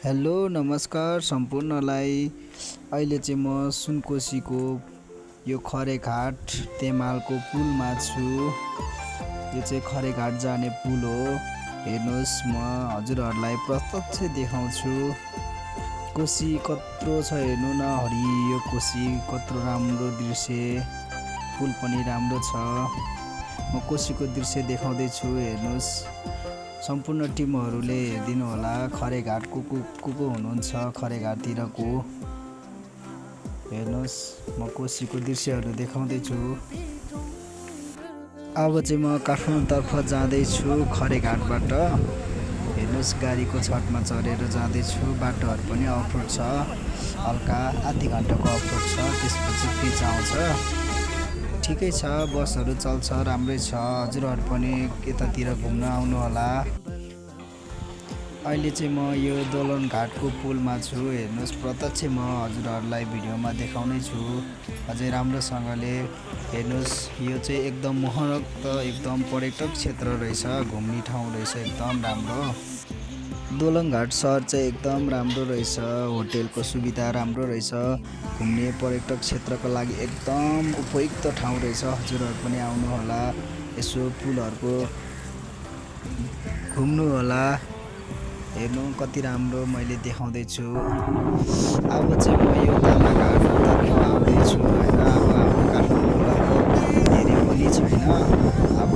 Hello नमस्कार सम्पूर्णलाई। अहिले चाहिँ म सुनकोसीको यो खरेघाट तेमालको पुलमा छु। यो चाहिँ खरेघाट जाने पुल हो। हेर्नुहोस्, म हजुरहरूलाई प्रत्यक्ष देखाउँछु। कोसी कत्रो छ हेर्नु न, हरियो कोसी, कत्रो राम्रो दृश्य। पुल पनि राम्रो छ। म कोसीको दृश्य देखाउँदैछु, हेर्नुहोस्। सम्पूर्ण टिमहरूले हेरिदिनु होला। खरेघाट को हुनुहुन्छ खरेघाटतिरको, हेर्नुहोस्। म कोसीको दृश्यहरू देखाउँदैछु। अब चाहिँ म काठमाडौँतर्फ जाँदैछु खरेघाटबाट। हेर्नुहोस्, गाडीको छतमा चढेर जाँदैछु। बाटोहरू पनि अफरोड छ, हल्का आधी घन्टाको अफरोड छ, त्यसपछि पिच आउँछ। ठिकै छ, बसहरू चल्छ, राम्रै छ। हजुरहरू पनि यतातिर घुम्न आउनु होला। अहिले चाहिँ म यो दोलन घाटको पुलमा छु। हेर्नुहोस्, प्रत्यक्ष म हजुरहरूलाई भिडियोमा देखाउने छु अझै राम्रोसँगले। हेर्नुहोस्, यो चाहिँ एकदम मोहक, एकदम पर्यटक क्षेत्र रहेछ, घुम्ने ठाउँ रहेछ, एकदम राम्रो। दोलन घाट सहर चाहिँ एकदम राम्रो रहेछ, होटेलको सुविधा राम्रो रहेछ, घुम्ने पर्यटक क्षेत्रको लागि एकदम उपयुक्त ठाउँ रहेछ। हजुरहरू पनि आउनु होला, यसो पुलहरूको घुम्नु होला। हेर्नु कति राम्रो मैले देखाउँदैछु। अब चाहिँ म यो तामाघाटतर्फ आउँदैछु होइन। अब हाम्रो काठमाडौँबाट धेरै पनि छैन, अब